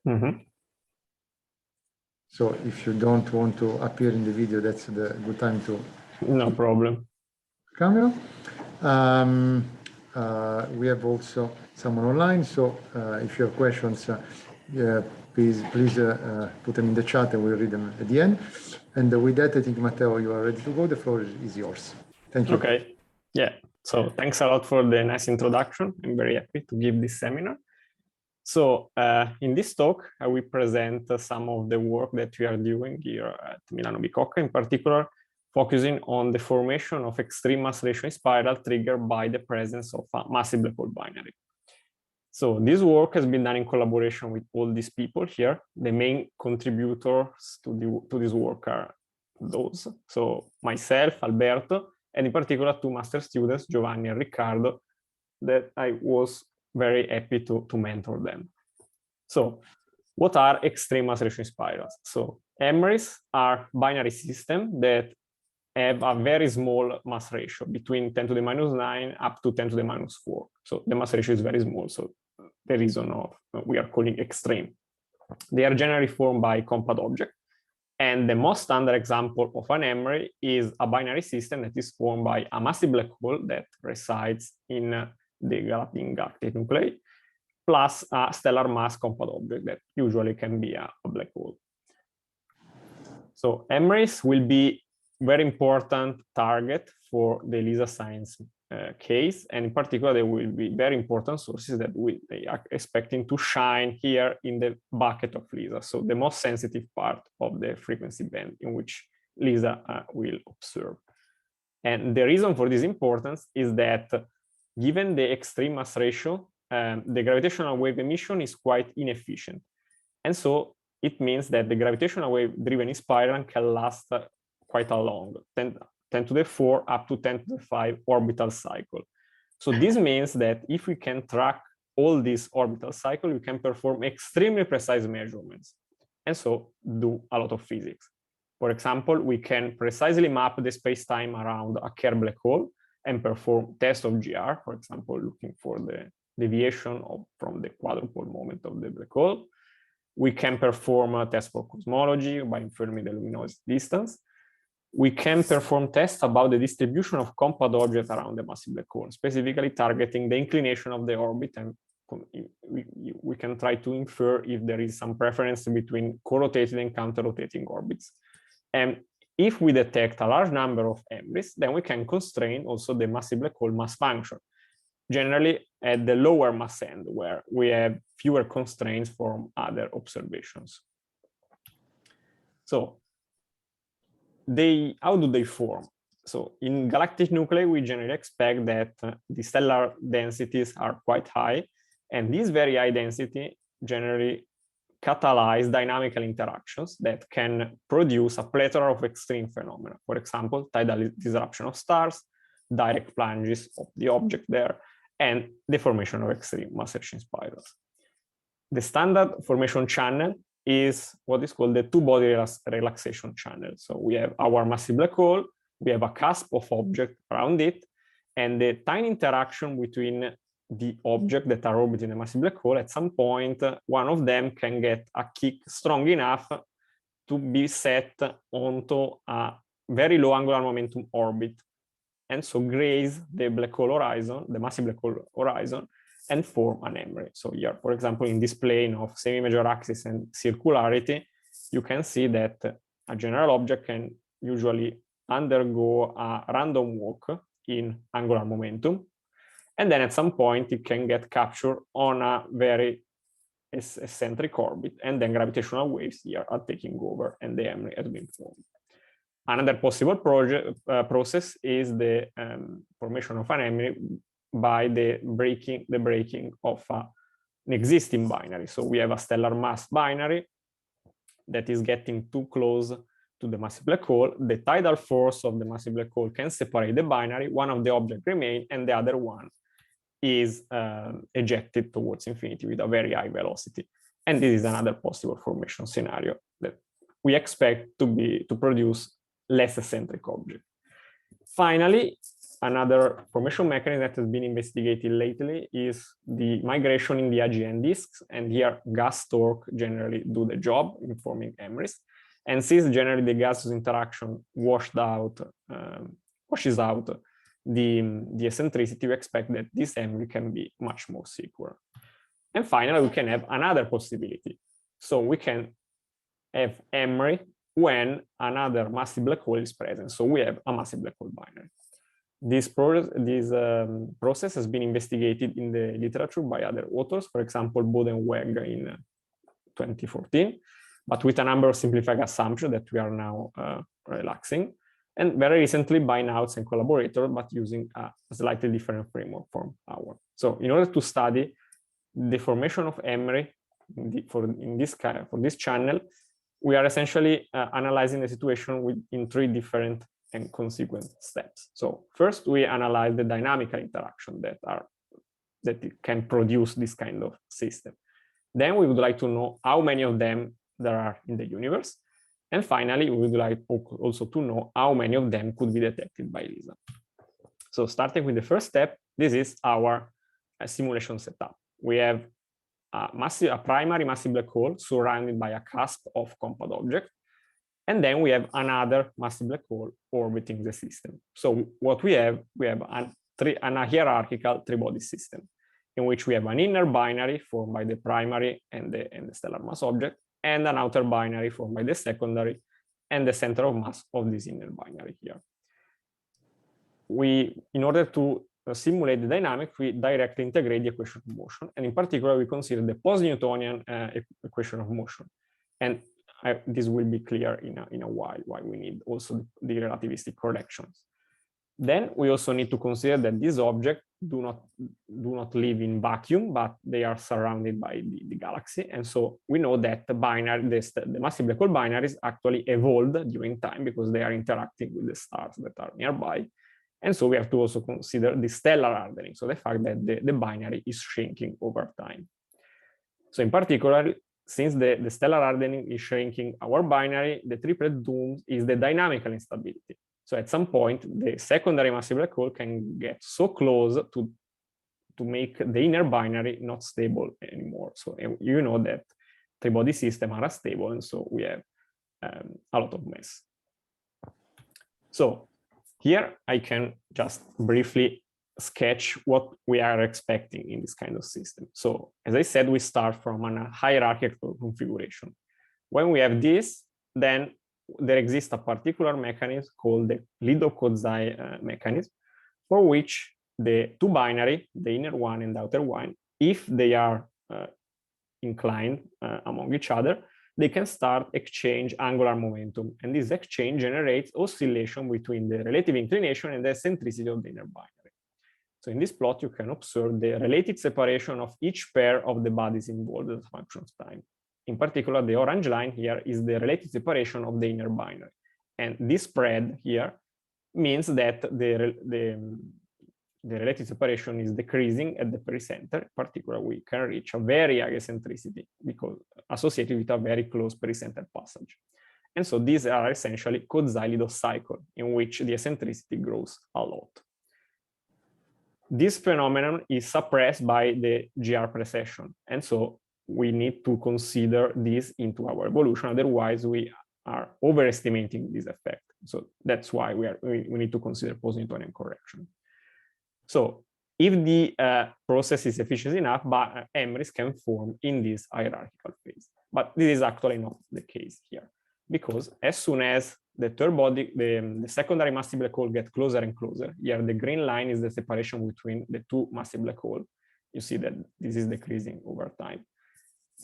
Mm-hmm. So if you don't want to appear in the video, that's the good time to... No problem. Camera. We have also someone online, so if you have questions, please put them in the chat and we'll read them at the end. And with that, I think, Matteo, you are ready to go. The floor is yours. Thank you. Okay. Yeah. So thanks a lot for the nice introduction. I'm very happy to give this seminar. So in this talk, I will present some of the work that we are doing here at Milano Bicocca, in particular, focusing on the formation of extreme mass ratio spiral triggered by the presence of a massive black hole binary. So this work has been done in collaboration with all these people here. The main contributors to this work are those. So myself, Alberto, and in particular two master students, Giovanni and Riccardo, that I was very happy to mentor them. So what are extreme mass ratio spirals? So MRIs are binary systems that have a very small mass ratio between 10 to the minus 9 up to 10 to the minus 4. So the mass ratio is very small. So the reason of we are calling extreme. They are generally formed by compact objects. And the most standard example of an MRI is a binary system that is formed by a massive black hole that resides in the galactic nuclei, plus a stellar mass compact object that usually can be a black hole. So MRIs will be very important target for the LISA science case, and in particular, they will be very important sources that they are expecting to shine here in the bucket of LISA, so the most sensitive part of the frequency band in which LISA will observe. And the reason for this importance is that given the extreme mass ratio, the gravitational wave emission is quite inefficient. And so it means that the gravitational wave driven spiral can last quite a long, 10 to the 4 up to 10 to the 5 orbital cycle. So this means that if we can track all these orbital cycles, we can perform extremely precise measurements and so do a lot of physics. For example, we can precisely map the space-time around a Kerr black hole and perform tests of GR, for example, looking for the deviation from the quadrupole moment of the black hole. We can perform a test for cosmology by inferring the luminosity distance. We can perform tests about the distribution of compact objects around the massive black hole, specifically targeting the inclination of the orbit, and we can try to infer if there is some preference between co-rotating and counter-rotating orbits. And if we detect a large number of MRIs, then we can constrain also the massive black hole mass function, generally at the lower mass end, where we have fewer constraints from other observations. So how do they form? So in galactic nuclei, we generally expect that the stellar densities are quite high, and this very high density generally catalyze dynamical interactions that can produce a plethora of extreme phenomena. For example, tidal disruption of stars, direct plunges of the object there, and the formation of extreme mass ratio spirals. The standard formation channel is what is called the two-body relaxation channel. So we have our massive black hole, we have a cusp of object around it, and the tiny interaction between the object that are orbiting the massive black hole, at some point, one of them can get a kick strong enough to be set onto a very low angular momentum orbit, and so graze the black hole horizon, the massive black hole horizon, and form an MRI. So here, for example, in this plane of semi-major axis and circularity, you can see that a general object can usually undergo a random walk in angular momentum, and then at some point it can get captured on a very eccentric orbit, and then gravitational waves here are taking over and the MRI has been formed. Another possible process is the formation of an MRI by the breaking of an existing binary. So we have a stellar mass binary that is getting too close to the massive black hole. The tidal force of the massive black hole can separate the binary. One of the objects remains, and the other one is ejected towards infinity with a very high velocity. And this is another possible formation scenario that we expect to produce less eccentric objects. Finally, Another formation mechanism that has been investigated lately is the migration in the AGN disks, and here gas torque generally do the job in forming emeries. And since generally the gaseous interaction washes out the eccentricity, we expect that this emery can be much more secure. And finally, we can have another possibility. So we can have emery when another massive black hole is present. So we have a massive black hole binary. This process has been investigated in the literature by other authors, for example, Bode and Weg in 2014, but with a number of simplified assumptions that we are now relaxing. And very recently by Nautz and collaborators, but using a slightly different framework from ours. So in order to study the formation of emery for this channel, we are essentially analyzing the situation in 3 different and consequent steps. So first, we analyze the dynamical interaction that it can produce this kind of system. Then we would like to know how many of them there are in the universe. And finally, we would like also to know how many of them could be detected by LISA. So starting with the first step, this is our simulation setup. We have a primary massive black hole surrounded by a cusp of compact objects. And then we have another massive black hole orbiting the system. So what we have a hierarchical 3-body system in which we have an inner binary formed by the primary and the stellar mass object, and an outer binary formed by the secondary and the center of mass of this inner binary here. In order to simulate the dynamic, we directly integrate the equation of motion, and in particular, we consider the post-Newtonian equation of motion. And this will be clear in a while why we need also the relativistic corrections. Then we also need to consider that these objects do not live in vacuum, but they are surrounded by the galaxy. And so we know that the massive black hole binaries actually evolved during time because they are interacting with the stars that are nearby. And so we have to also consider the stellar hardening, so the fact that the binary is shrinking over time. So in particular, since the stellar hardening is shrinking our binary, the triplet doom is the dynamical instability. So at some point, the secondary massive black hole can get so close to make the inner binary not stable anymore. So you know that 3-body systems are unstable, and so we have a lot of mess. So here I can just briefly sketch what we are expecting in this kind of system. So as I said, we start from a hierarchical configuration. When we have this, then there exists a particular mechanism called the Lido-Kozai mechanism, for which the 2 binary, the inner one and the outer one, if they are inclined among each other, they can start exchange angular momentum. And this exchange generates oscillation between the relative inclination and the eccentricity of the inner binary. So in this plot, you can observe the relative separation of each pair of the bodies involved as a function of time. In particular, the orange line here is the relative separation of the inner binary. And this spread here means that the relative separation is decreasing at the pericenter. In particular, we can reach a very high eccentricity because associated with a very close pericenter passage. And so these are essentially Kozai-Lido cycle in which the eccentricity grows a lot. This phenomenon is suppressed by the GR precession. And so we need to consider this into our evolution. Otherwise, we are overestimating this effect. So that's why we need to consider post-Newtonian correction. So if the process is efficient enough, emeries can form in this hierarchical phase. But this is actually not the case here, because as soon as the third body, the secondary massive black hole gets closer and closer, here the green line is the separation between the 2 massive black holes. You see that this is decreasing over time.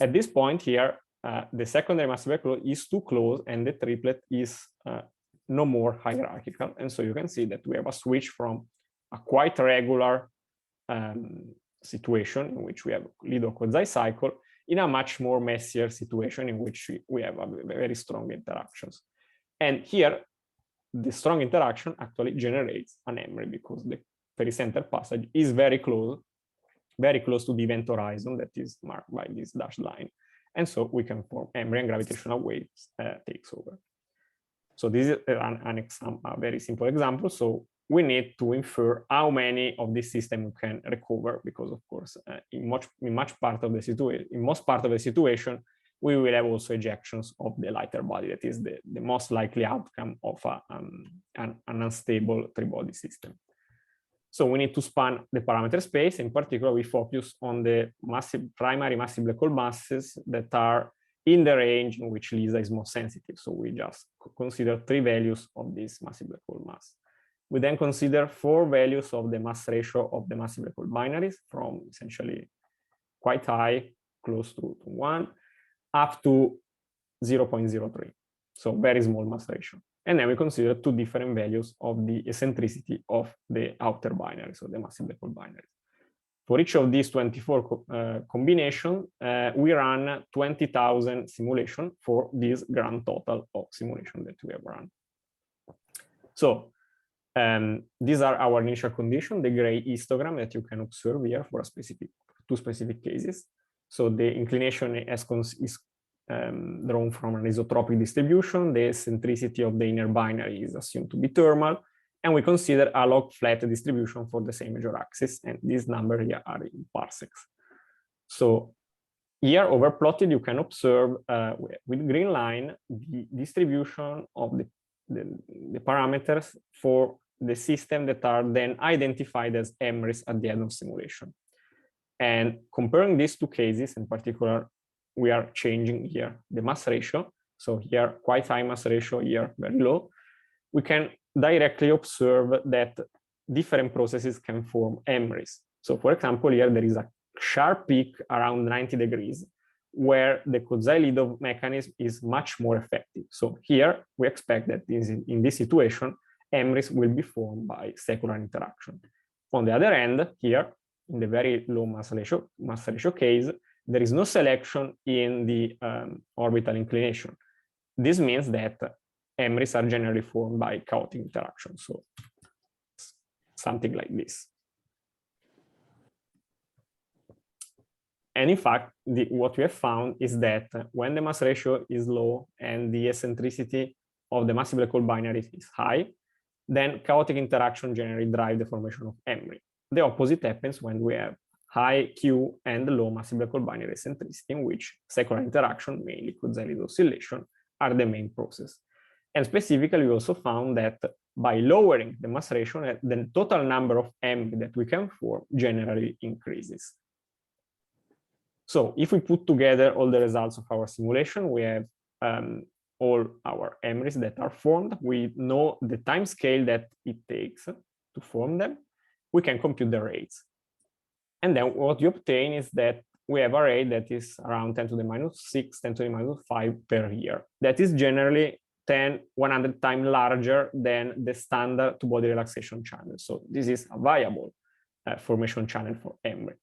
At this point here, the secondary massive black hole is too close and the triplet is no more hierarchical. And so you can see that we have a switch from a quite regular situation in which we have Lido-Kozai cycle in a much more messier situation in which we have a very strong interactions. And here, the strong interaction actually generates an emery because the pericenter passage is very close to the event horizon that is marked by this dashed line. And so we can form emery and gravitational waves takes over. So this is a very simple example. So we need to infer how many of this system we can recover, because of course, in most part of the situation, we will have also ejections of the lighter body. That is the most likely outcome of an unstable three-body system. So we need to span the parameter space. In particular, we focus on the primary massive black hole masses that are in the range in which LISA is most sensitive. So we just consider 3 values of this massive black hole mass. We then consider 4 values of the mass ratio of the massive black hole binaries, from essentially quite high, close to 1, up to 0.03. So very small mass ratio. And then we consider 2 different values of the eccentricity of the outer binary, so the massive black hole binaries. For each of these 24 combinations, we run 20,000 simulations for this grand total of simulation that we have run. So these are our initial conditions, the gray histogram that you can observe here for a two specific cases. So the inclination is drawn from an isotropic distribution. The eccentricity of the inner binary is assumed to be thermal, and we consider a log flat distribution for the same major axis, and these numbers here are in parsecs. So here, overplotted, you can observe with green line the distribution of the parameters for the system that are then identified as MRIs at the end of simulation. And comparing these 2 cases, in particular, we are changing here the mass ratio. So here, quite high mass ratio, here, very low. We can directly observe that different processes can form MRIs. So for example, here there is a sharp peak around 90 degrees, where the Kozai-Lidov mechanism is much more effective. So here, we expect that in this situation, MRIs will be formed by secular interaction. On the other end, here, in the very low mass ratio case, there is no selection in the orbital inclination. This means that MRIs are generally formed by chaotic interaction, so something like this. And in fact, what we have found is that when the mass ratio is low and the eccentricity of the massive black hole binary is high, then chaotic interaction generally drive the formation of MRI. The opposite happens when we have high Q and low massive black hole binary eccentricity, in which secular interaction, mainly Kozai-Lidov oscillation, are the main process. And specifically, we also found that by lowering the mass ratio, the total number of MRI that we can form generally increases. So if we put together all the results of our simulation, we have all our MRIs that are formed. We know the time scale that it takes to form them. We can compute the rates. And then what you obtain is that we have a rate that is around 10 to the minus 6, 10 to the minus 5 per year. That is generally 100 times larger than the standard two-body relaxation channel. So this is a viable formation channel for MRI.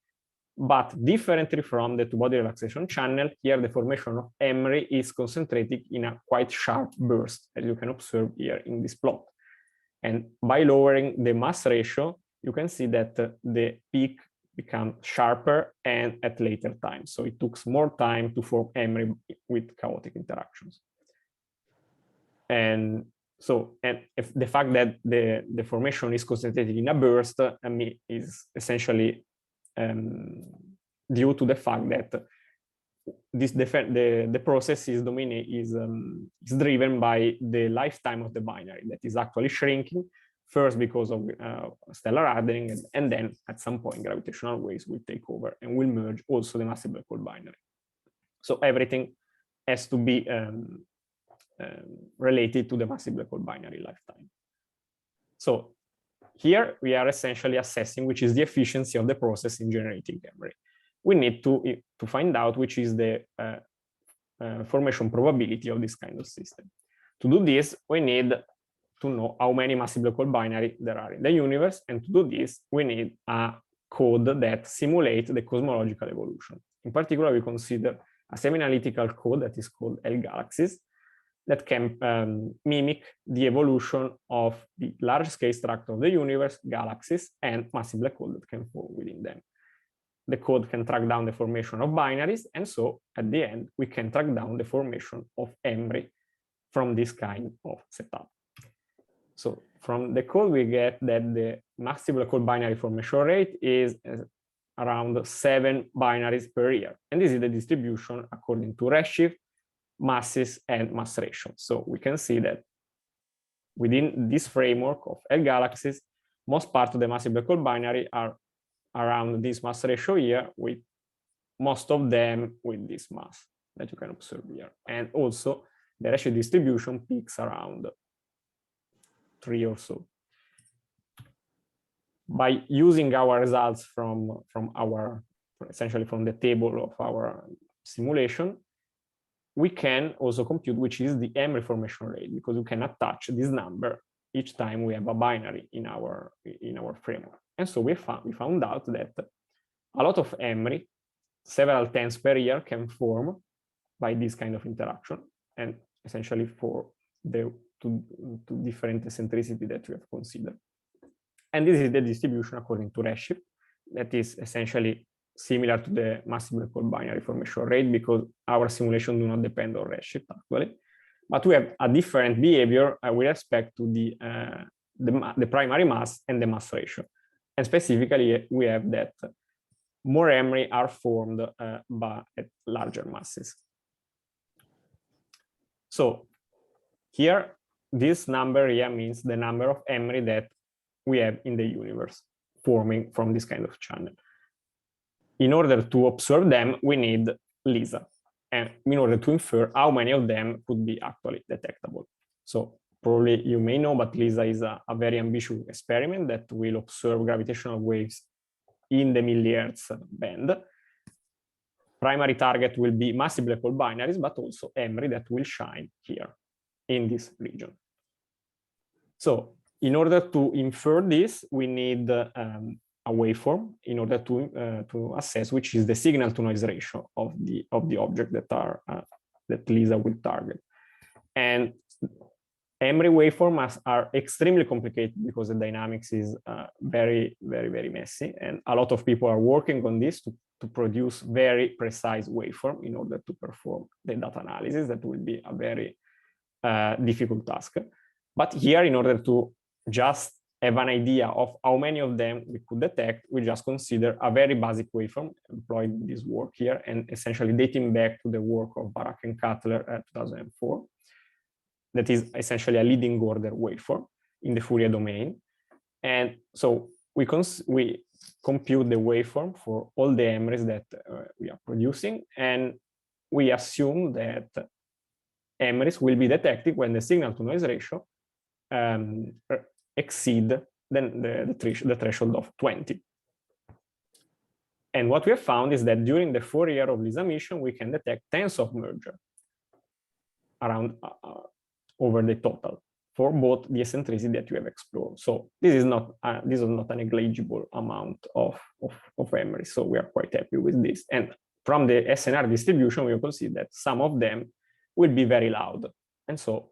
But differently from the two-body relaxation channel, here the formation of MRI is concentrated in a quite sharp burst, as you can observe here in this plot. And by lowering the mass ratio, you can see that the peak becomes sharper and at later times. So it took more time to form MRI with chaotic interactions. And so, and if the fact that the formation is concentrated in a burst is essentially due to the fact that the process is driven by the lifetime of the binary that is actually shrinking, first because of stellar hardening, and then at some point gravitational waves will take over and will merge also the massive black hole binary. So everything has to be related to the massive black hole binary lifetime. So here we are essentially assessing which is the efficiency of the process in generating MRI. We need to find out which is the formation probability of this kind of system. To do this, we need to know how many massive black hole binary there are in the universe, and to do this, we need a code that simulates the cosmological evolution. In particular, we consider a semi-analytical code that is called L-galaxies, that can mimic the evolution of the large-scale structure of the universe, galaxies, and massive black hole that can fall within them. The code can track down the formation of binaries, and so at the end, we can track down the formation of MRI from this kind of setup. So from the code, we get that the massive black hole binary formation rate is around 7 binaries per year. And this is the distribution according to redshift, masses, and mass ratio. So we can see that within this framework of L galaxies, most part of the massive black hole binary are around this mass ratio here, with most of them with this mass that you can observe here. And also the redshift distribution peaks around 3 or so. By using our results from our, essentially from the table of our simulation, we can also compute which is the Emery formation rate, because we can attach this number each time we have a binary in our framework. And so we found out that a lot of Emery, several tens per year, can form by this kind of interaction, and essentially for the two different eccentricity that we have considered. And this is the distribution according to redshift, that is essentially similar to the massive black hole binary formation rate, because our simulation do not depend on redshift actually, but we have a different behavior with respect to the primary mass and the mass ratio. And specifically, we have that more Emery are formed by at larger masses. So here, this number here means the number of Emery that we have in the universe forming from this kind of channel. In order to observe them, we need LISA, and in order to infer how many of them could be actually detectable. So probably you may know, but LISA is a very ambitious experiment that will observe gravitational waves in the millihertz band. Primary target will be massive black hole binaries, but also Emery that will shine here in this region. So in order to infer this, we need a waveform in order to assess which is the signal to noise ratio of the object that LISA will target. And Emery waveforms are extremely complicated because the dynamics is very, very, very messy, and a lot of people are working on this to produce very precise waveform in order to perform the data analysis. That will be a very difficult task. But here, in order to just have an idea of how many of them we could detect, we just consider a very basic waveform employed in this work here, and essentially dating back to the work of Barak and Cutler at 2004. That is essentially a leading order waveform in the Fourier domain. And so we compute the waveform for all the Emerys that we are producing, and we assume that Emerys will be detected when the signal to noise ratio exceed the threshold of 20. And what we have found is that during the 4 years of LISA mission, we can detect tens of merger around over the total for both the eccentricity that we have explored. So this is not a negligible amount of Emery. So we are quite happy with this. And from the SNR distribution, we can see that some of them will be very loud, and so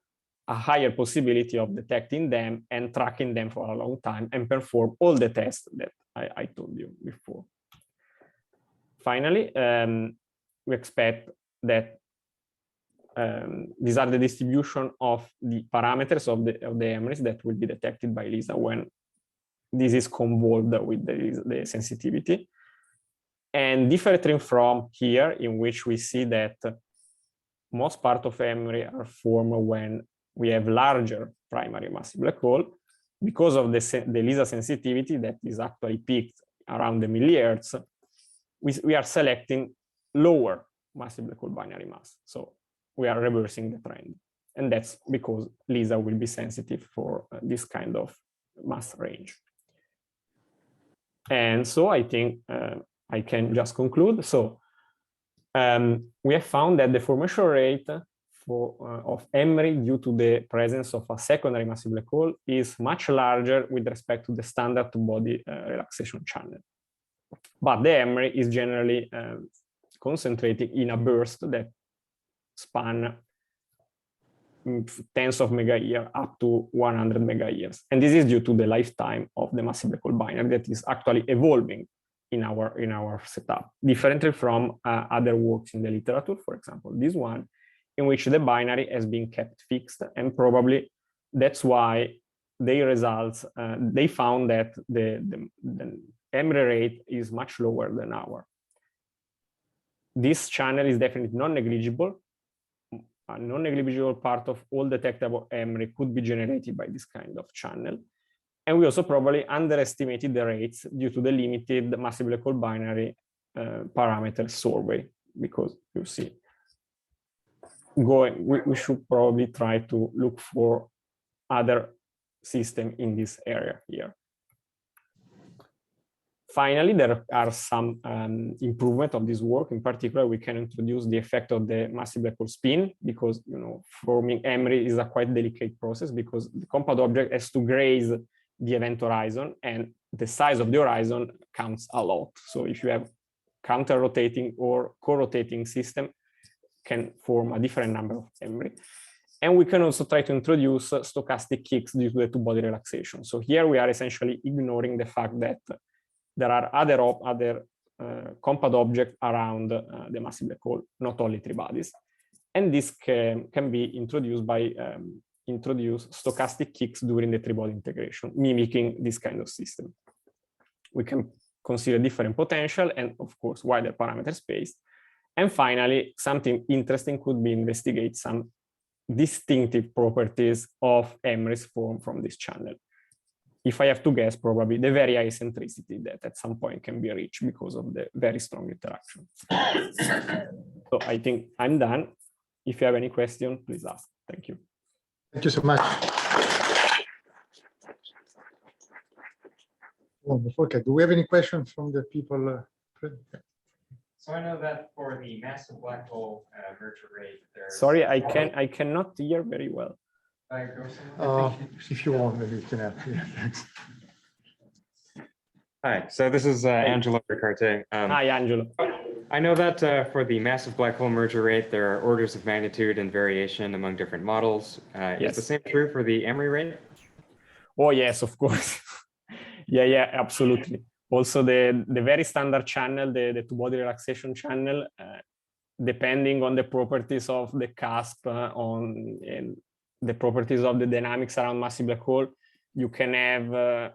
a higher possibility of detecting them and tracking them for a long time and perform all the tests that I told you before. Finally, we expect that these are the distribution of the parameters of the Emerys that will be detected by LISA when this is convolved with the sensitivity. And differently from here, in which we see that most part of Emery are formed when we have larger primary massive black hole, because of the LISA sensitivity that is actually peaked around the millihertz, we are selecting lower massive black hole binary mass. So we are reversing the trend. And that's because LISA will be sensitive for this kind of mass range. And so I think I can just conclude. So we have found that the formation rate of Emery due to the presence of a secondary massive black hole is much larger with respect to the standard two-body relaxation channel. But the Emery is generally concentrated in a burst that span tens of mega-years up to 100 mega-years. And this is due to the lifetime of the massive black hole binary that is actually evolving in our setup, differently from other works in the literature, for example, this one, in which the binary has been kept fixed, and probably that's why their results, they found that the memory rate is much lower than ours. This channel is definitely non-negligible. A non-negligible part of all detectable memory could be generated by this kind of channel. And we also probably underestimated the rates due to the limited massive black hole binary parameter survey, because you see, we should probably try to look for other systems in this area here. Finally, there are some improvement of this work. In particular, we can introduce the effect of the massive black hole spin, because forming memory is a quite delicate process, because the compact object has to graze the event horizon, and the size of the horizon counts a lot. So if you have counter-rotating or co-rotating system, can form a different number of memory. And we can also try to introduce stochastic kicks due to the two-body relaxation. So here we are essentially ignoring the fact that there are other compact objects around the massive black hole, not only three bodies. And this can be introduced by introduce stochastic kicks during the three-body integration, mimicking this kind of system. We can consider different potential and, of course, wider parameter space. And finally, something interesting could be investigate some distinctive properties of memories formed from this channel. If I have to guess, probably the very high eccentricity that at some point can be reached because of the very strong interaction. So I think I'm done. If you have any question, please ask. Thank you. Thank you so much. Okay, do we have any questions from the people? So I know that for the massive black hole merger rate, there's... Sorry, I cannot hear very well. If you want, maybe you can help. Yeah, thanks. Hi, so this is Angelo Ricarte. Hi, Angelo. I know that for the massive black hole merger rate, there are orders of magnitude and variation among different models. Yes. Is the same true for the Emery rate? Oh, yes, of course. yeah, absolutely. Also, the very standard channel, the two-body relaxation channel, depending on the properties of the cusp, and the properties of the dynamics around massive black hole, you can have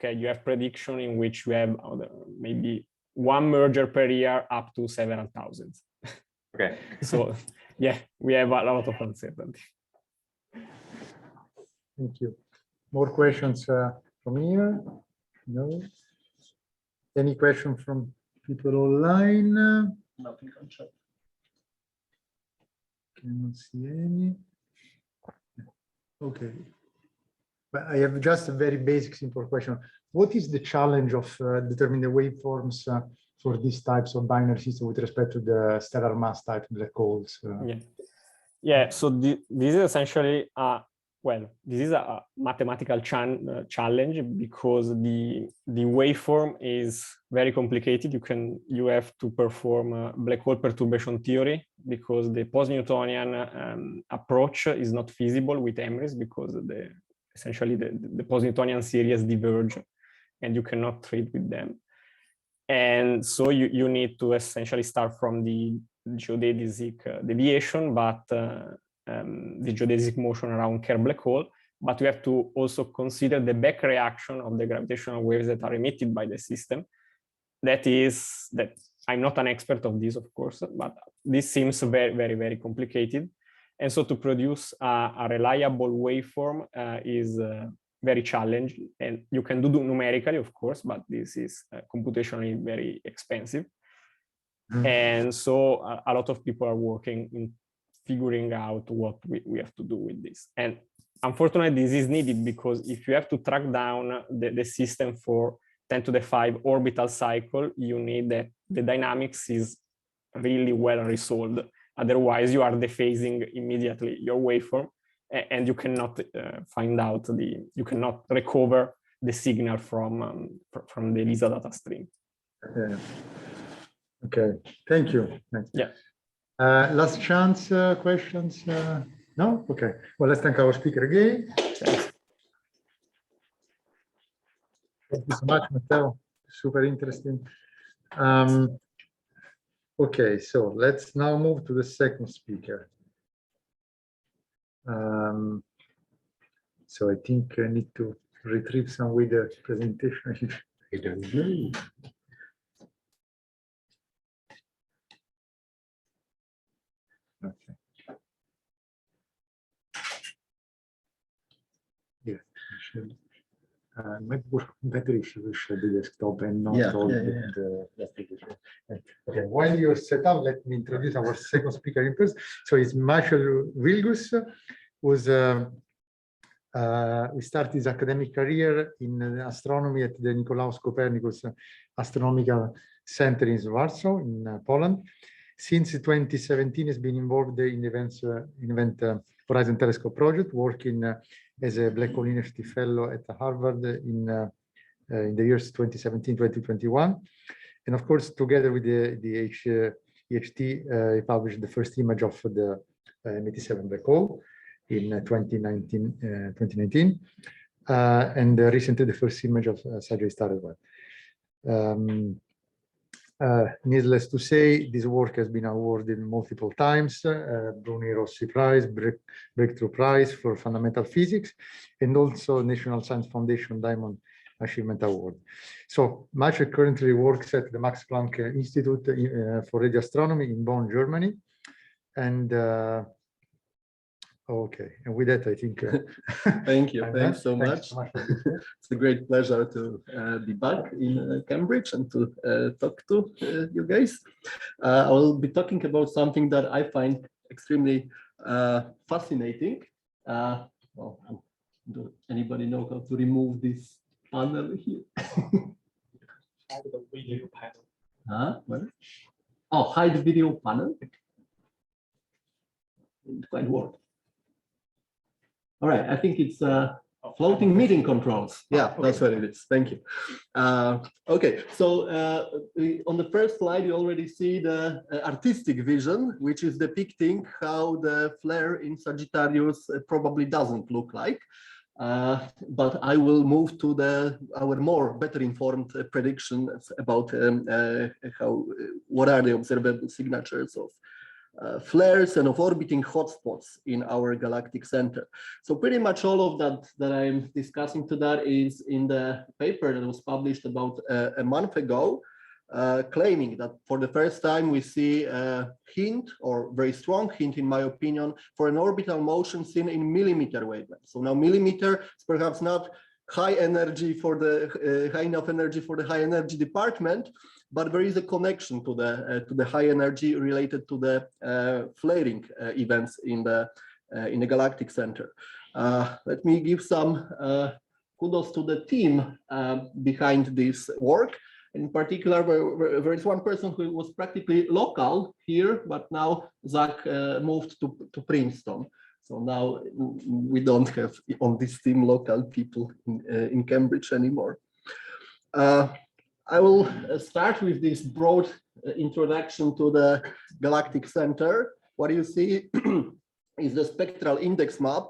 you have prediction in which you have maybe one merger per year up to several thousands. Okay. So yeah, we have a lot of uncertainty. Thank you. More questions from here? No. Any question from people online? Nothing on chat. Cannot see any. Okay. But I have just a very basic, simple question. What is the challenge of determining the waveforms for these types of binary systems with respect to the stellar mass type black holes? Yeah. So this is essentially this is a mathematical challenge, because the waveform is very complicated. You have to perform black hole perturbation theory, because the post-Newtonian approach is not feasible with memories, because essentially the post-Newtonian series diverge and you cannot trade with them. And so you need to essentially start from the geodesic deviation, but the geodesic motion around Kerr black hole, but we have to also consider the back reaction of the gravitational waves that are emitted by the system. That I'm not an expert of this, of course, but this seems very, very, very complicated. And so to produce a reliable waveform is very challenging, and you can do numerically, of course, but this is computationally very expensive. Mm-hmm. And so a lot of people are working in figuring out what we have to do with this. And unfortunately, this is needed, because if you have to track down the system for 10 to the 5 orbital cycle, you need that the dynamics is really well resolved. Otherwise, you are dephasing immediately your waveform, and you cannot you cannot recover the signal from the LISA data stream. Okay, thank you. Yeah. Last chance questions? No? Okay. Well, let's thank our speaker again. Thanks. Thank you so much, Matteo. Super interesting. Okay, so let's now move to the second speaker. So I think I need to retrieve some with the presentation. I don't know. Okay. Yes, maybe better if you share the desktop and not all Okay, while you're set up, let me introduce our second speaker in person. So it's Maciek Wielgus, who's we started his academic career in astronomy at the Nicolaus Copernicus Astronomical Center in Warsaw, in Poland. Since 2017, has been involved in the Event Horizon Telescope project, working as a Black Hole University Fellow at Harvard in the years 2017-2021. And of course, together with the EHT, he published the first image of the EHT-VLBI black hole in 2019, and recently the first image of Sagittarius A as well. Needless to say, this work has been awarded multiple times, Bruni Rossi Prize, Breakthrough Prize for Fundamental Physics, and also National Science Foundation Diamond Achievement Award. So Maciek currently works at the Max Planck Institute for Radio Astronomy in Bonn, Germany. And okay, and with that, I think. Thank you. Thanks so much. It's a great pleasure to be back in Cambridge and to talk to you guys. I will be talking about something that I find extremely fascinating. Well, do anybody know how to remove this panel here? Hide the video panel. Huh? What? Oh, hide video panel. It quite work. All right, I think it's floating meeting controls. Yeah, that's what it is. Thank you. Okay, so on the first slide, you already see the artistic vision, which is depicting how the flare in Sagittarius probably doesn't look like. But I will move to our more better informed predictions about what are the observable signatures of flares and of orbiting hotspots in our galactic center. So pretty much all of that I'm discussing today is in the paper that was published about a month ago, claiming that for the first time we see a hint, or very strong hint in my opinion, for an orbital motion seen in millimeter wavelength. So now millimeter is perhaps not high energy for the high enough energy for the high energy department, but there is a connection to the high energy related to the flaring events in the galactic center. Let me give some kudos to the team behind this work. In particular, there is one person who was practically local here, but now Zach moved to Princeton. So now we don't have on this team local people in Cambridge anymore. I will start with this broad introduction to the galactic center. What you see is the spectral index map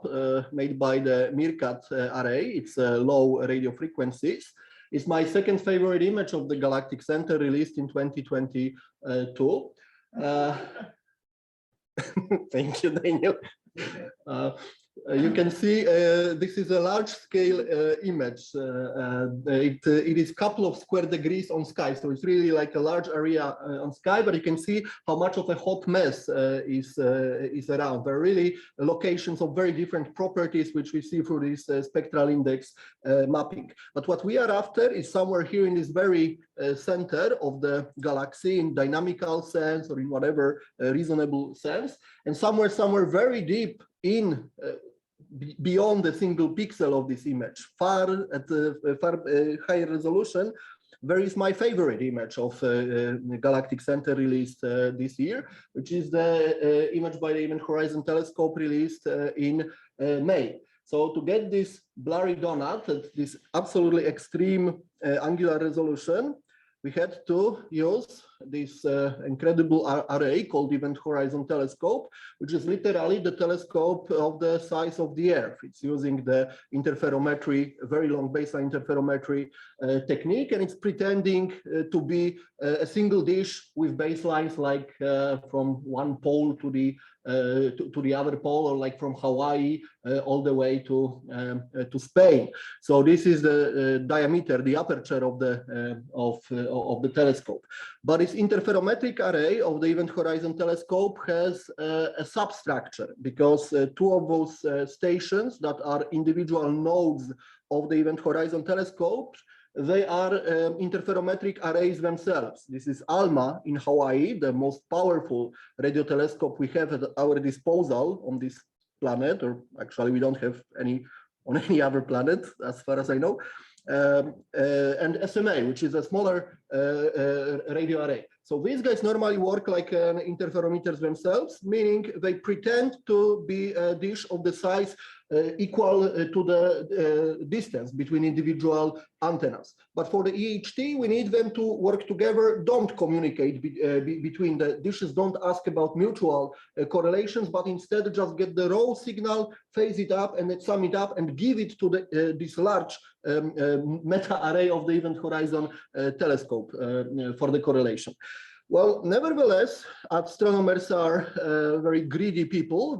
made by the Meerkat array. It's low radio frequencies. It's my second favorite image of the galactic center, released in 2022. Thank you, Daniel. You can see this is a large-scale image. It is a couple of square degrees on sky, so it's really like a large area on sky. But you can see how much of a hot mess is around. There are really locations of very different properties, which we see through this spectral index mapping. But what we are after is somewhere here in this very center of the galaxy, in dynamical sense or in whatever reasonable sense, and somewhere very deep in beyond a single pixel of this image, far higher resolution, there is my favorite image of galactic center released this year, which is the image by the Event Horizon Telescope released in May. So to get this blurry donut at this absolutely extreme angular resolution, we had to use this incredible array called Event Horizon Telescope, which is literally the telescope of the size of the Earth. It's using the interferometry, very long baseline interferometry technique, and it's pretending to be a single dish with baselines like from one pole to the other pole, or like from Hawaii all the way to Spain. So this is the diameter, the aperture of the telescope. But this interferometric array of the Event Horizon Telescope has a substructure, because two of those stations that are individual nodes of the Event Horizon Telescope, they are interferometric arrays themselves. This is ALMA in Hawaii, the most powerful radio telescope we have at our disposal on this planet, or actually we don't have any on any other planet as far as I know, and SMA, which is a smaller radio array. So these guys normally work like interferometers themselves, meaning they pretend to be a dish of the size equal to the distance between individual antennas. But for the EHT, we need them to work together, don't communicate between the dishes, don't ask about mutual correlations, but instead just get the raw signal, phase it up, and then sum it up and give it to this large meta array of the Event Horizon Telescope for the correlation. Well, nevertheless, astronomers are very greedy people.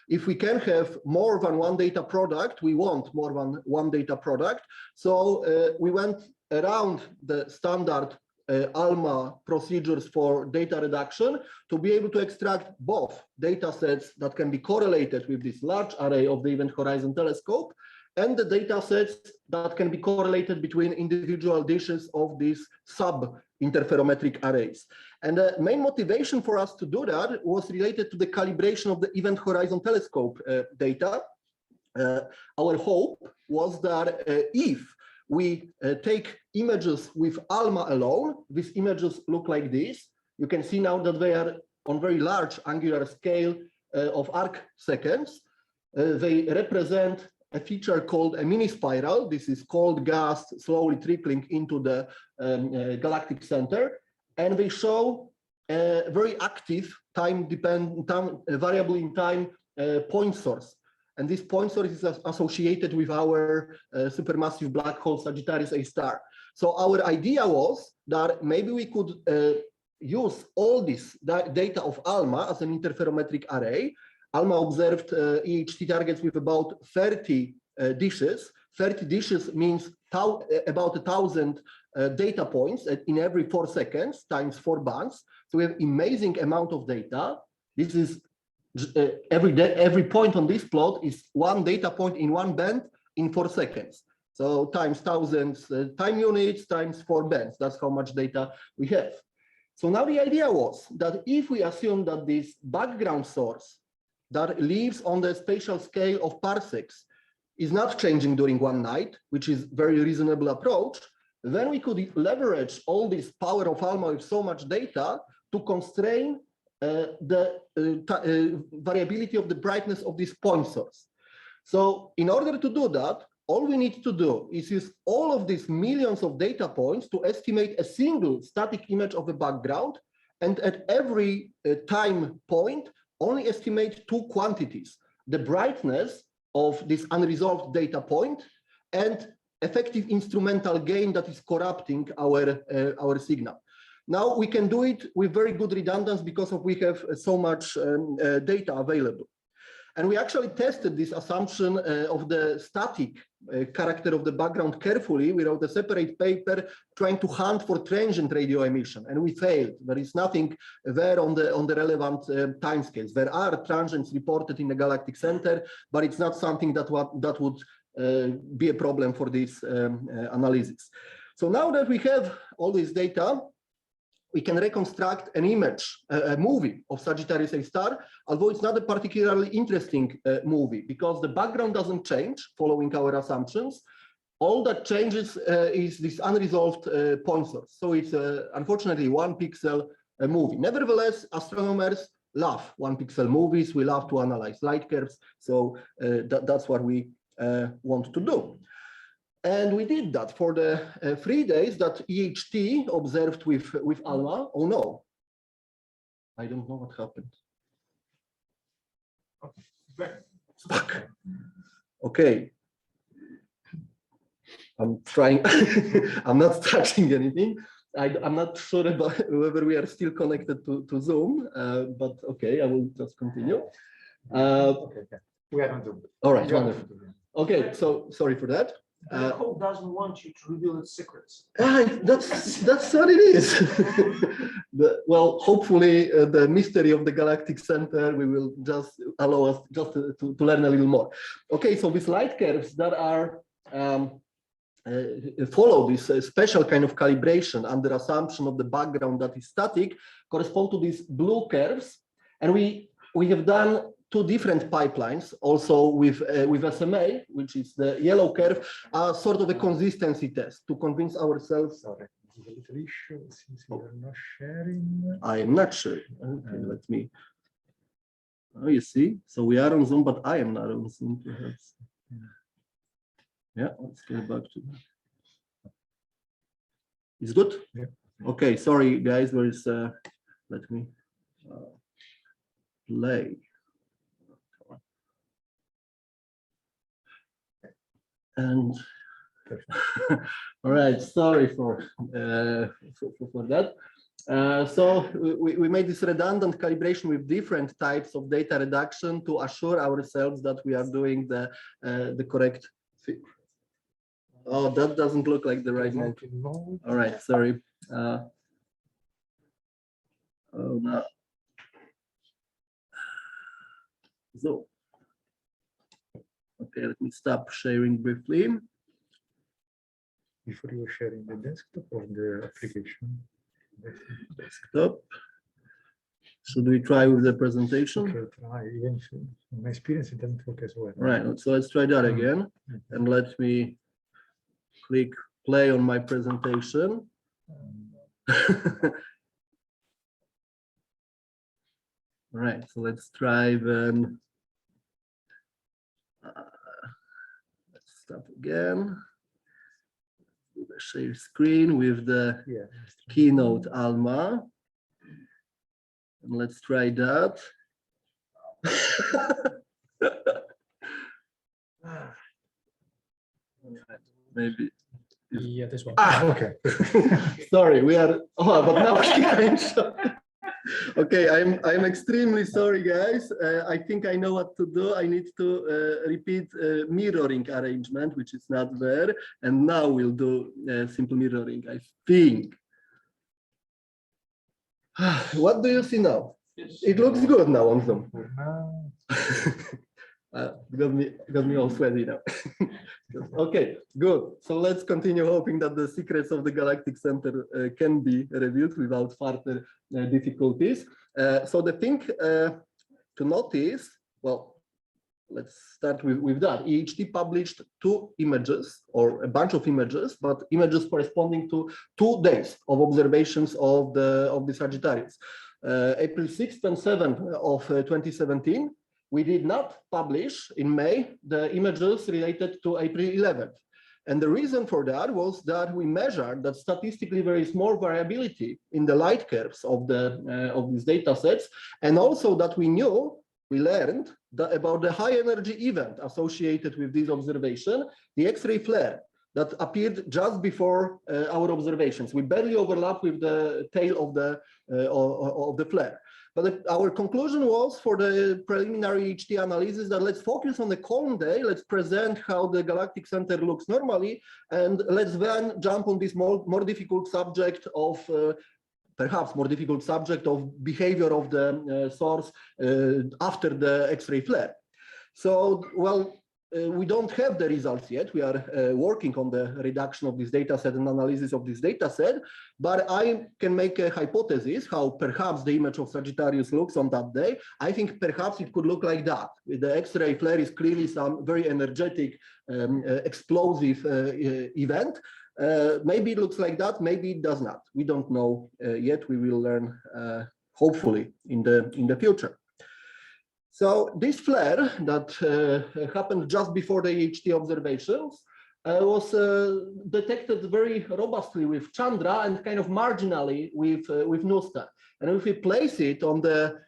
If we can have more than one data product, we want more than one data product. So we went around the standard ALMA procedures for data reduction to be able to extract both data sets that can be correlated with this large array of the Event Horizon Telescope and the data sets that can be correlated between individual dishes of these sub-interferometric arrays. And the main motivation for us to do that was related to the calibration of the Event Horizon Telescope data. Our hope was that if we take images with ALMA alone, these images look like this. You can see now that they are on very large angular scale of arc seconds. They represent a feature called a mini spiral. This is cold gas slowly trickling into the galactic center, and they show a very active variable in time point source. And this point source is associated with our supermassive black hole Sagittarius A star. So our idea was that maybe we could use all this data of ALMA as an interferometric array. ALMA observed EHT targets with about 30 dishes. 30 dishes means about 1,000 data points in every 4 seconds times 4 bands. So we have amazing amount of data. This is every point on this plot is one data point in one band in 4 seconds. So times thousands time units times 4 bands. That's how much data we have. So now the idea was that if we assume that this background source that lives on the spatial scale of parsecs is not changing during one night, which is very reasonable approach, then we could leverage all this power of ALMA with so much data to constrain the variability of the brightness of this point source. So in order to do that, all we need to do is use all of these millions of data points to estimate a single static image of a background, and at every time point, only estimate 2 quantities: the brightness of this unresolved data point and effective instrumental gain that is corrupting our signal. Now we can do it with very good redundancy because we have so much data available. And we actually tested this assumption of the static character of the background carefully. We wrote a separate paper trying to hunt for transient radio emission, and we failed. There is nothing there on the relevant timescales. There are transients reported in the galactic center, but it's not something that would be a problem for this analysis. So now that we have all this data, we can reconstruct an image, a movie of Sagittarius A star, although it's not a particularly interesting movie because the background doesn't change following our assumptions. All that changes is this unresolved point source. So it's unfortunately 1 pixel movie. Nevertheless, astronomers love 1 pixel movies. We love to analyze light curves. So that's what we want to do. And we did that for the 3 days that EHT observed with ALMA. Oh no, I don't know what happened. Fuck. Okay. I'm trying, I'm not touching anything. I'm not sure about whether we are still connected to Zoom, but okay, I will just continue. Okay. We are on Zoom. All right, wonderful. Okay, so sorry for that. The code doesn't want you to reveal its secrets. That's what it is. Well, hopefully the mystery of the galactic center will just allow us just to learn a little more. Okay, so these light curves that are follow this special kind of calibration under assumption of the background that is static correspond to these blue curves, and we have done 2 different pipelines also with SMA, which is the yellow curve, sort of a consistency test to convince ourselves. Sorry, there's a little issue since we are not sharing. I am not sure. Okay, let me. Oh, you see, so we are on Zoom, but I am not on Zoom, perhaps. Yeah, let's get back to that. It's good? Yeah. Okay, sorry guys, there is let me play. And all right, sorry for that. So we made this redundant calibration with different types of data reduction to assure ourselves that we are doing the correct thing. Oh, that doesn't look like the right mode. All right, sorry. Oh no. So, okay, let me stop sharing briefly. Before you were sharing the desktop or the application? Desktop. Should we try with the presentation? Okay, try. Even in my experience, it doesn't work as well. All right, so let's try that again. And let me click play on my presentation. All right, so let's try then. Let's stop again. Share screen with the keynote ALMA. And let's try that. Maybe. Yeah, this one. Okay. Sorry, we are. Oh, but now okay, I'm extremely sorry, guys. I think I know what to do. I need to repeat mirroring arrangement, which is not there, and now we'll do simple mirroring. I think. What do you see now? It looks good now on Zoom. Got me all sweaty now. Okay, good. So let's continue hoping that the secrets of the galactic center can be revealed without further difficulties. So the thing to notice, well, let's start with that. EHT published 2 images or a bunch of images, but images corresponding to 2 days of observations of the Sagittarius. April 6th and 7th of 2017. We did not publish in May the images related to April 11th. And the reason for that was that we measured that statistically there is more variability in the light curves of these data sets, and also that we learned about the high energy event associated with this observation, the X-ray flare that appeared just before our observations. We barely overlap with the tail of the flare. But our conclusion was for the preliminary EHT analysis that let's focus on the calm day, let's present how the galactic center looks normally, and let's then jump on this more difficult subject of perhaps more difficult subject of behavior of the source after the X-ray flare. So, well, we don't have the results yet. We are working on the reduction of this data set and analysis of this data set, but I can make a hypothesis how perhaps the image of Sagittarius looks on that day. I think perhaps it could look like that. The X-ray flare is clearly some very energetic, explosive event. Maybe it looks like that, maybe it does not. We don't know yet. We will learn hopefully in the future. So this flare that happened just before the EHT observations was detected very robustly with Chandra and kind of marginally with Nusta. And if we place it on the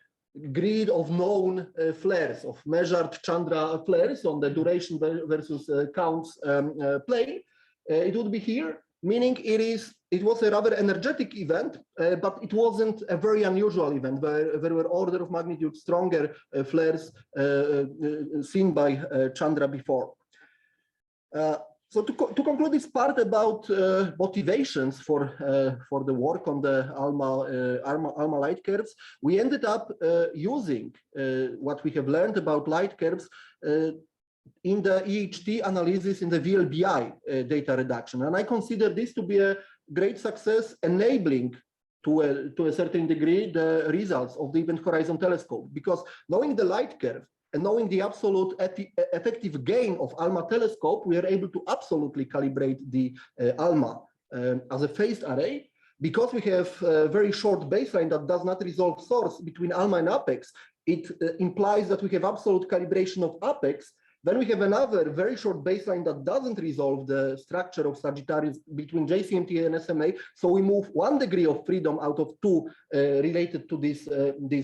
grid of known flares, of measured Chandra flares on the duration versus counts plane, it would be here, meaning it was a rather energetic event, but it wasn't a very unusual event where there were order of magnitude stronger flares seen by Chandra before. So to conclude this part about motivations for the work on the ALMA light curves, we ended up using what we have learned about light curves in the EHT analysis in the VLBI data reduction. And I consider this to be a great success, enabling to a certain degree the results of the Event Horizon Telescope, because knowing the light curve and knowing the absolute effective gain of ALMA telescope, we are able to absolutely calibrate the ALMA as a phased array. Because we have a very short baseline that does not resolve source between ALMA and apex, it implies that we have absolute calibration of apex. Then we have another very short baseline that doesn't resolve the structure of Sagittarius between JCMT and SMA. So we move 1 degree of freedom out of 2 related to this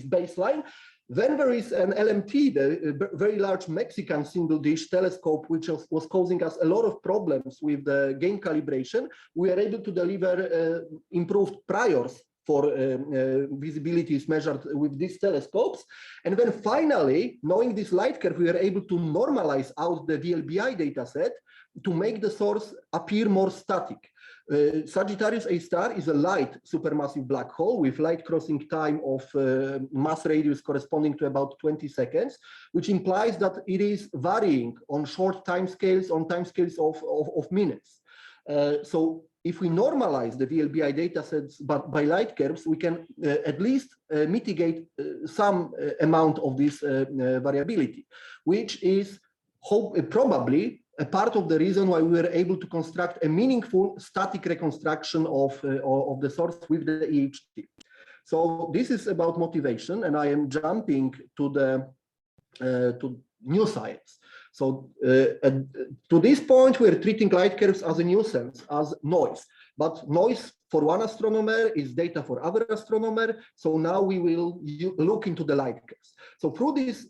baseline. Then there is an LMT, the very large Mexican single dish telescope, which was causing us a lot of problems with the gain calibration. We are able to deliver improved priors for visibilities measured with these telescopes. And then finally, knowing this light curve, we are able to normalize out the VLBI dataset to make the source appear more static. Sagittarius A star is a light supermassive black hole with light crossing time of mass radius corresponding to about 20 seconds, which implies that it is varying on short timescales, on timescales of minutes. So if we normalize the VLBI datasets by light curves, we can at least mitigate some amount of this variability, which is probably a part of the reason why we were able to construct a meaningful static reconstruction of the source with the EHT. So this is about motivation, and I am jumping to the to new science. So to this point, we're treating light curves as a nuisance, as noise. But noise for one astronomer is data for other astronomer. So now we will look into the light curves. So through this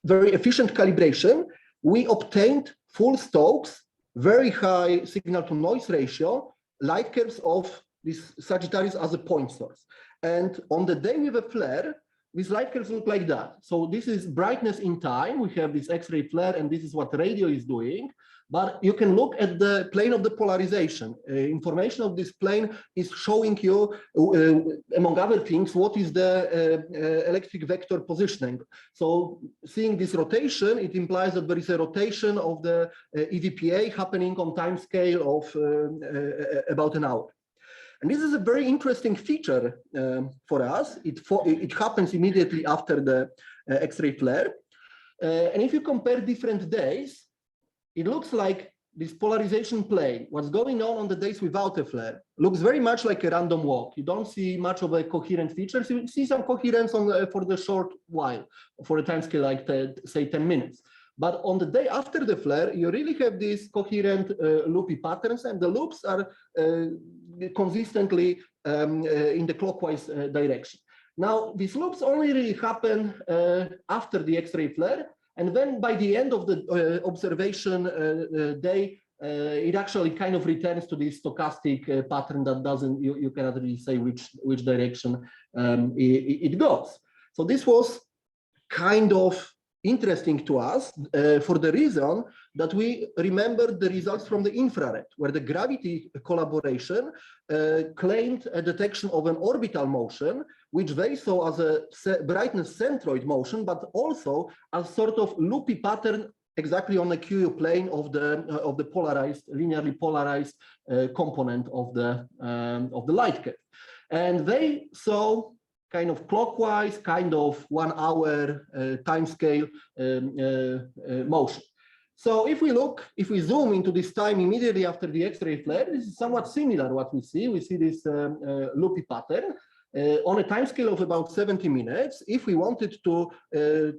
very efficient calibration, we obtained full Stokes, very high signal to noise ratio, light curves of this Sagittarius as a point source. And on the day with a flare, these light curves look like that. So this is brightness in time. We have this X-ray flare, and this is what radio is doing. But you can look at the plane of the polarization. Information of this plane is showing you, among other things, what is the electric vector positioning. So seeing this rotation, it implies that there is a rotation of the EVPA happening on time scale of about an hour. And this is a very interesting feature for us. It happens immediately after the X-ray flare. And if you compare different days, it looks like this polarization plane, what's going on the days without a flare, looks very much like a random walk. You don't see much of a coherent features. You see some coherence for the short while, for a time scale like, say, 10 minutes. But on the day after the flare, you really have these coherent loopy patterns, and the loops are consistently in the clockwise direction. Now, these loops only really happen after the X-ray flare, and then by the end of the observation day, it actually kind of returns to this stochastic pattern that doesn't, you cannot really say which direction it goes. So this was kind of interesting to us for the reason that we remember the results from the infrared, where the gravity collaboration claimed a detection of an orbital motion, which they saw as a brightness centroid motion, but also as sort of loopy pattern exactly on the QU plane of the polarized, linearly polarized component of the light curve. And they saw kind of clockwise, kind of 1 hour time scale motion. So if we zoom into this time immediately after the X-ray flare, this is somewhat similar what we see. We see this loopy pattern on a time scale of about 70 minutes. If we wanted to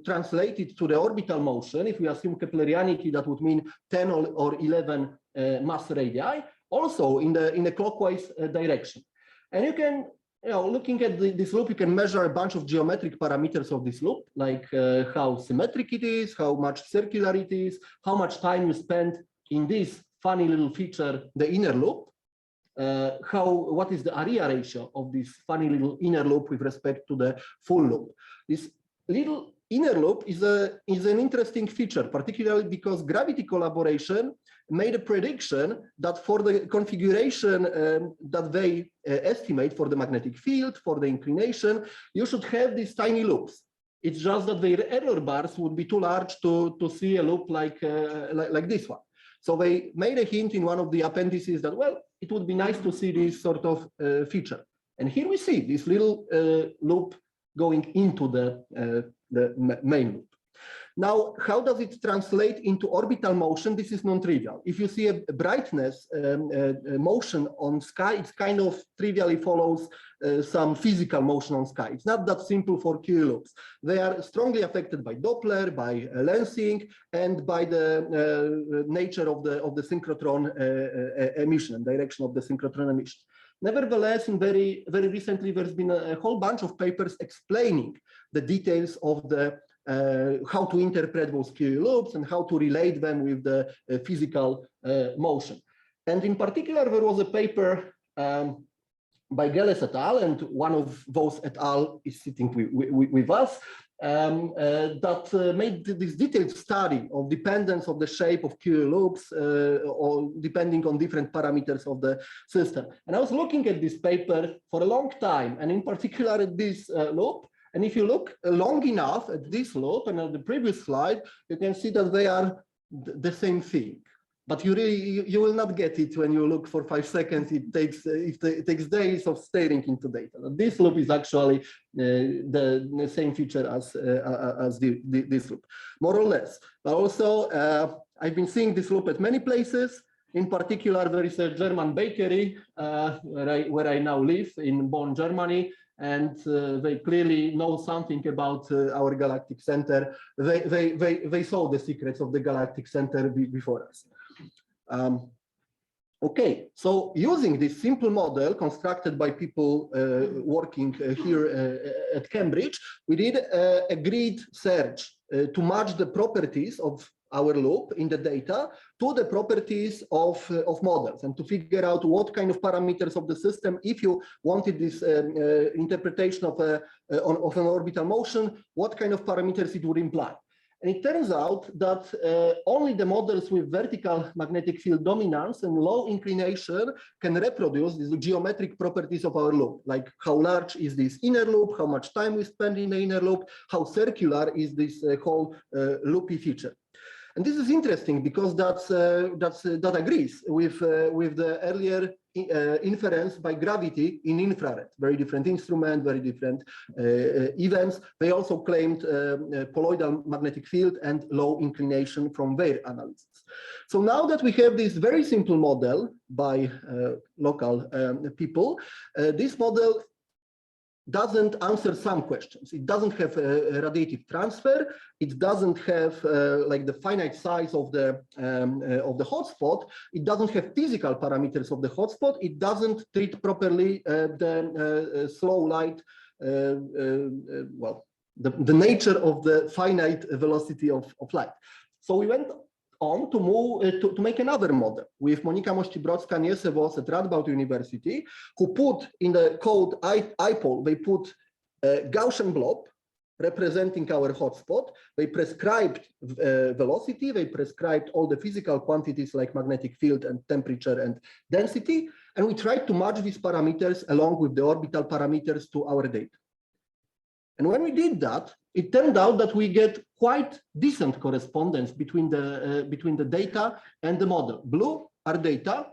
translate it to the orbital motion, if we assume Keplerianity, that would mean 10 or 11 mass radii, also in the clockwise direction. And you can, looking at this loop, you can measure a bunch of geometric parameters of this loop, like how symmetric it is, how much circular it is, how much time you spend in this funny little feature, the inner loop, what is the area ratio of this funny little inner loop with respect to the full loop. This little inner loop is an interesting feature, particularly because gravity collaboration made a prediction that for the configuration that they estimate for the magnetic field, for the inclination, you should have these tiny loops. It's just that their error bars would be too large to see a loop like this one. So they made a hint in one of the appendices that, well, it would be nice to see this sort of feature. And here we see this little loop going into the main loop. Now, how does it translate into orbital motion? This is non-trivial. If you see a brightness motion on sky, it kind of trivially follows some physical motion on sky. It's not that simple for Q loops. They are strongly affected by Doppler, by lensing, and by the nature of the synchrotron emission, direction of the synchrotron emission. Nevertheless, very recently, there's been a whole bunch of papers explaining the details of the how to interpret those Q loops and how to relate them with the physical motion. And in particular, there was a paper by Gelles et al., and one of those et al. Is sitting with us, that made this detailed study of dependence of the shape of Q loops or depending on different parameters of the system. And I was looking at this paper for a long time, and in particular at this loop. And if you look long enough at this loop and on the previous slide, you can see that they are the same thing. But you will not get it when you look for 5 seconds. It takes days of staring into data. This loop is actually the same feature as this loop, more or less. But also, I've been seeing this loop at many places. In particular, there is a German bakery where I now live in Bonn, Germany. And they clearly know something about our galactic center. They saw the secrets of the galactic center before us. Okay, so using this simple model constructed by people working here at Cambridge, we did a grid search to match the properties of our loop in the data to the properties of models, and to figure out what kind of parameters of the system, if you wanted this interpretation of an orbital motion, what kind of parameters it would imply. And it turns out that only the models with vertical magnetic field dominance and low inclination can reproduce these geometric properties of our loop, like how large is this inner loop, how much time we spend in the inner loop, how circular is this whole loopy feature. And this is interesting because that agrees with the earlier inference by gravity in infrared. Very different instrument, very different events. They also claimed poloidal magnetic field and low inclination from their analysis. So now that we have this very simple model by local people, this model doesn't answer some questions. It doesn't have a radiative transfer. It doesn't have like the finite size of the hotspot. It doesn't have physical parameters of the hotspot. It doesn't treat properly the slow light, well, the nature of the finite velocity of light. So we went on to move to make another model with Monika Mości-Brodska and Jesse Vos at Radboud University, who put in the code IPOL, they put a Gaussian blob representing our hotspot. They prescribed velocity, they prescribed all the physical quantities like magnetic field and temperature and density, and we tried to match these parameters along with the orbital parameters to our data. And when we did that, it turned out that we get quite decent correspondence between the data and the model. Blue are data,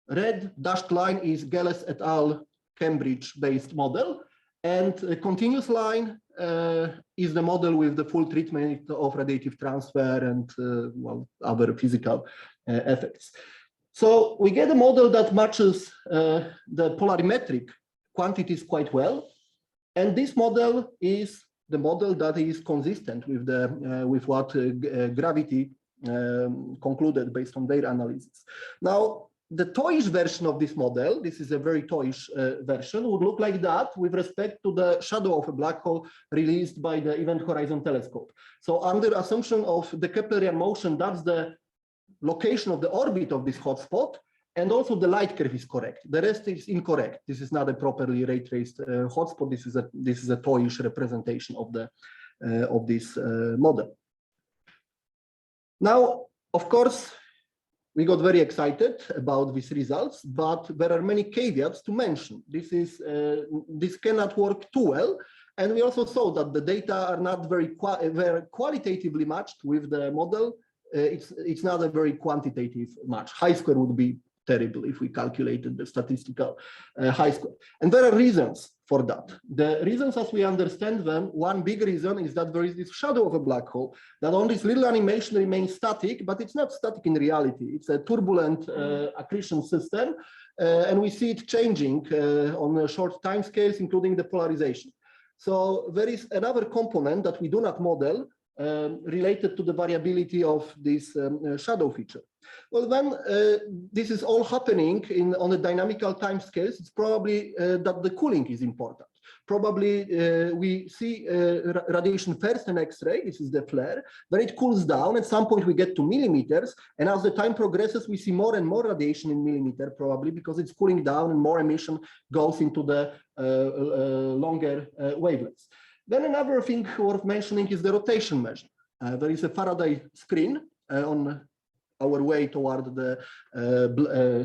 red dashed line is Gelles et al. Cambridge-based model, and a continuous line is the model with the full treatment of radiative transfer and well, other physical effects. So we get a model that matches the polarimetric quantities quite well. And this model is the model that is consistent with the with what gravity concluded based on their analysis. Now, the toyish version of this model, this is a very toyish version, would look like that with respect to the shadow of a black hole released by the Event Horizon Telescope. So under assumption of the Keplerian motion, that's the location of the orbit of this hotspot, and also the light curve is correct. The rest is incorrect. This is not a properly ray traced hotspot. This is a toyish representation of the of this model. Now, of course, we got very excited about these results, but there are many caveats to mention. This cannot work too well, and we also saw that the data are not very qualitatively matched with the model. It's not a very quantitative match. High square would be terrible if we calculated the statistical high square. And there are reasons for that. The reasons, as we understand them, one big reason is that there is this shadow of a black hole, that on this little animation remains static, but it's not static in reality. It's a turbulent accretion system, and we see it changing on short time scales, including the polarization. So there is another component that we do not model related to the variability of this shadow feature. Well, then this is all happening on the dynamical time scales. It's probably that the cooling is important. Probably we see radiation first in X-ray, this is the flare, then it cools down, at some point we get to millimeters, and as the time progresses we see more and more radiation in millimeter, probably because it's cooling down and more emission goes into the longer wavelengths. Then another thing worth mentioning is the rotation measure. There is a Faraday screen on our way toward the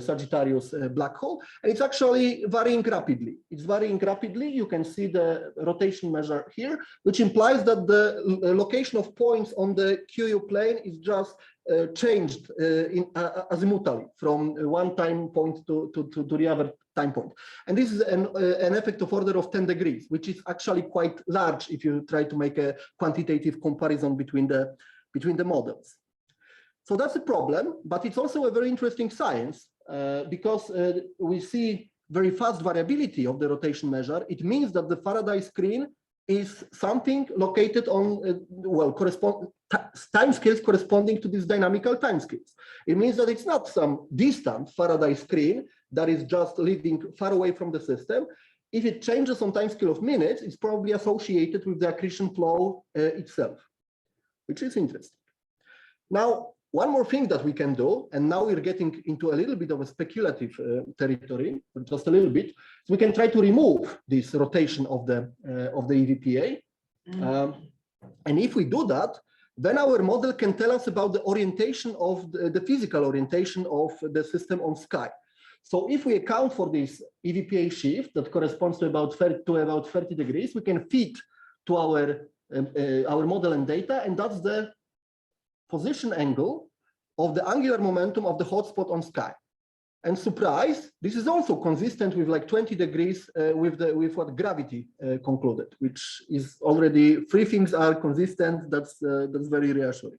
Sagittarius black hole, and it's actually varying rapidly. It's varying rapidly. You can see the rotation measure here, which implies that the location of points on the QU plane is just changed azimutally from one time point to the other time point. And this is an effect of order of 10 degrees, which is actually quite large if you try to make a quantitative comparison between the models. So that's a problem, but it's also a very interesting science because we see very fast variability of the rotation measure. It means that the Faraday screen is something located on, time scales corresponding to these dynamical time scales. It means that it's not some distant Faraday screen that is just living far away from the system. If it changes on time scale of minutes, it's probably associated with the accretion flow itself, which is interesting. Now, one more thing that we can do, and now we're getting into a little bit of a speculative territory, just a little bit, so we can try to remove this rotation of the EVPA. And if we do that, then our model can tell us about the orientation of the physical orientation of the system on sky. So if we account for this EVPA shift that corresponds to about 30 degrees, we can fit to our model and data, and that's the position angle of the angular momentum of the hotspot on sky. And surprise, this is also consistent with like 20 degrees with what gravity concluded, which is already, three things are consistent. That's very reassuring.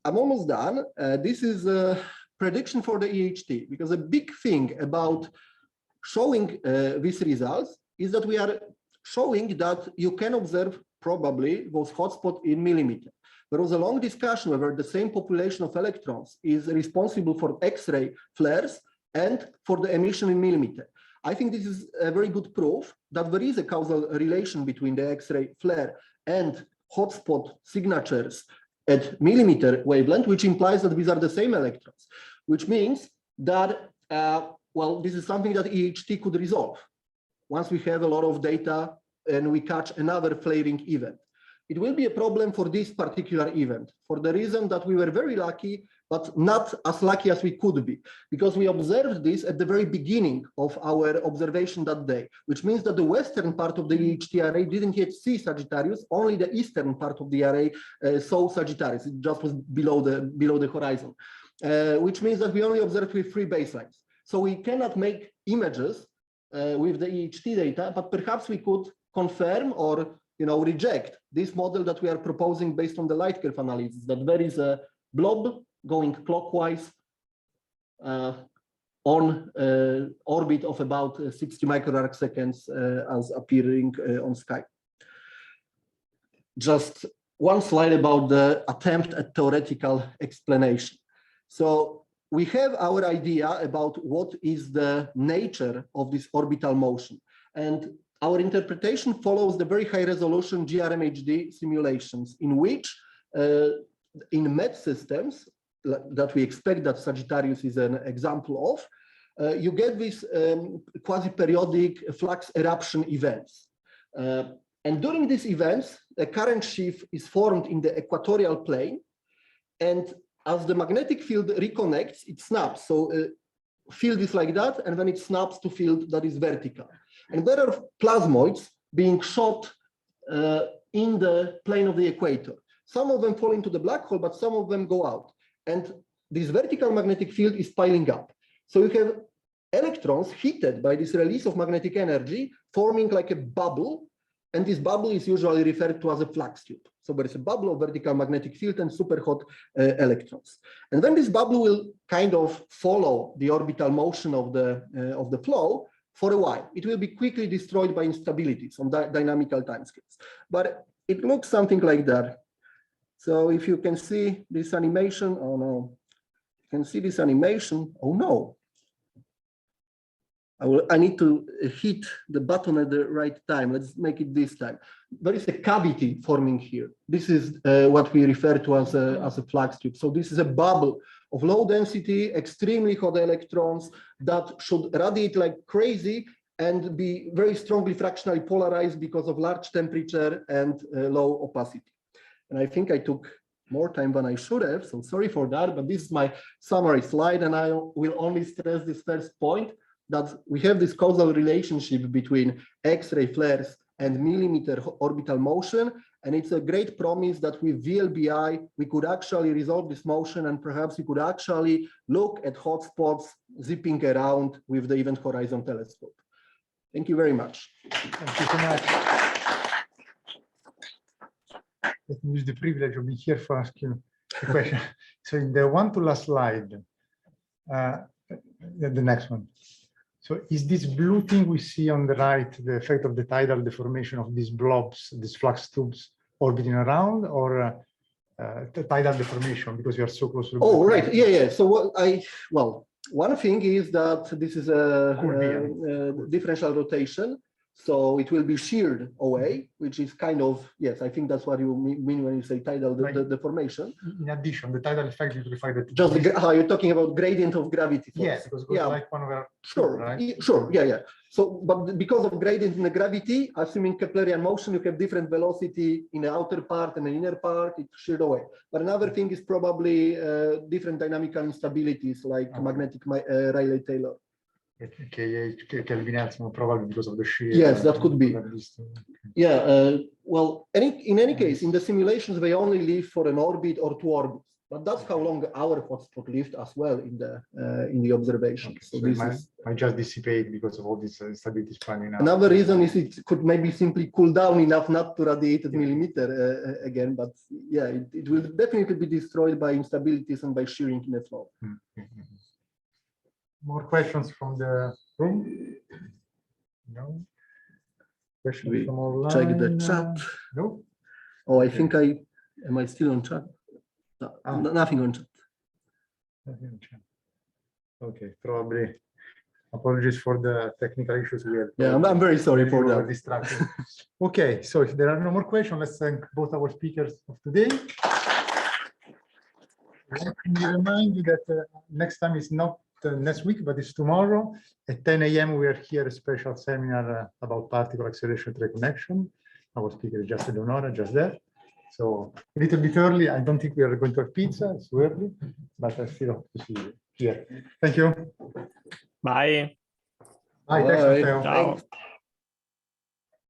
I'm almost done. This is a prediction for the EHT, because a big thing about showing these results is that we are showing that you can observe probably those hotspots in millimeters. There was a long discussion whether the same population of electrons is responsible for X-ray flares and for the emission in millimeter. I think this is a very good proof that there is a causal relation between the X-ray flare and hotspot signatures at millimeter wavelength, which implies that these are the same electrons, which means that, well, this is something that EHT could resolve once we have a lot of data and we catch another flaring event. It will be a problem for this particular event for the reason that we were very lucky, but not as lucky as we could be, because we observed this at the very beginning of our observation that day, which means that the western part of the EHT array didn't yet see Sagittarius, only the eastern part of the array saw Sagittarius. It just was below the horizon, which means that we only observed with 3 baselines. So we cannot make images with the EHT data, but perhaps we could confirm or reject this model that we are proposing based on the light curve analysis, that there is a blob going clockwise on orbit of about 60 microarc seconds as appearing on sky. Just one slide about the attempt at theoretical explanation. So we have our idea about what is the nature of this orbital motion. And our interpretation follows the very high resolution GRMHD simulations in which in MET systems that we expect that Sagittarius is an example of, you get these quasi-periodic flux eruption events. And during these events, a current sheaf is formed in the equatorial plane, and as the magnetic field reconnects, it snaps. So field is like that, and then it snaps to field that is vertical. And there are plasmoids being shot in the plane of the equator. Some of them fall into the black hole, but some of them go out. And this vertical magnetic field is piling up. So you have electrons heated by this release of magnetic energy, forming like a bubble. And this bubble is usually referred to as a flux tube. So there is a bubble of vertical magnetic field and super hot electrons. And then this bubble will kind of follow the orbital motion of the flow for a while. It will be quickly destroyed by instabilities on dynamical timescales. But it looks something like that. So if you can see this animation, oh no, you can see this animation, oh no. I need to hit the button at the right time. Let's make it this time. There is a cavity forming here. This is what we refer to as a flux tube. So this is a bubble of low density, extremely hot electrons that should radiate like crazy and be very strongly fractionally polarized because of large temperature and low opacity. And I think I took more time than I should have, so sorry for that, but this is my summary slide, and I will only stress this first point, that we have this causal relationship between X-ray flares and millimeter orbital motion, and it's a great promise that with VLBI, we could actually resolve this motion, and perhaps we could actually look at hotspots zipping around with the Event Horizon Telescope. Thank you very much. Thank you so much. Let me use the privilege of being here for asking a question. So in the one to last slide, the next one. So is this blue thing we see on the right the effect of the tidal deformation of these blobs, these flux tubes orbiting around, or the tidal deformation because you are so close to the Oh, right. Yeah. So what one thing is that this is a differential rotation. So it will be sheared away, which is kind of, yes, I think that's what you mean when you say tidal deformation. In addition, the tidal effect is the fact that just you're talking about gradient of gravity force. Yes, because it goes like one over sure, right? Sure, yeah. So, but because of gradient in the gravity, assuming Keplerian motion, you have different velocity in the outer part and the inner part, it's sheared away. But another thing is probably different dynamical instabilities like magnetic Rayleigh-Taylor. Kelvin more probably because of the shear. Yes, that could be. Yeah, well, in any case, in the simulations, they only live for an orbit or two orbits. But that's how long our hotspot lived as well in the observation. Okay, so this might just dissipate because of all this instability spanning out. Another reason is it could maybe simply cool down enough not to radiate at millimeter again. But yeah, it will definitely be destroyed by instabilities and by shearing in the flow. More questions from the room? No. Questions from online? Check the chat. No. Oh, I think am I still on chat? No, nothing on chat. Nothing on chat. Okay, probably. Apologies for the technical issues we had. Yeah, I'm very sorry for that. Distracted. Okay, so if there are no more questions, let's thank both our speakers of today. Let me remind you that next time is not next week, but it's tomorrow at 10 a.m. We are here, a special seminar about particle acceleration reconnection. Our speaker is just Eleonora, just there. So a little bit early. I don't think we are going to have pizza. It's too early, but I still hope to see you here. Thank you. Bye. Bye. Thanks, Matteo. Ciao.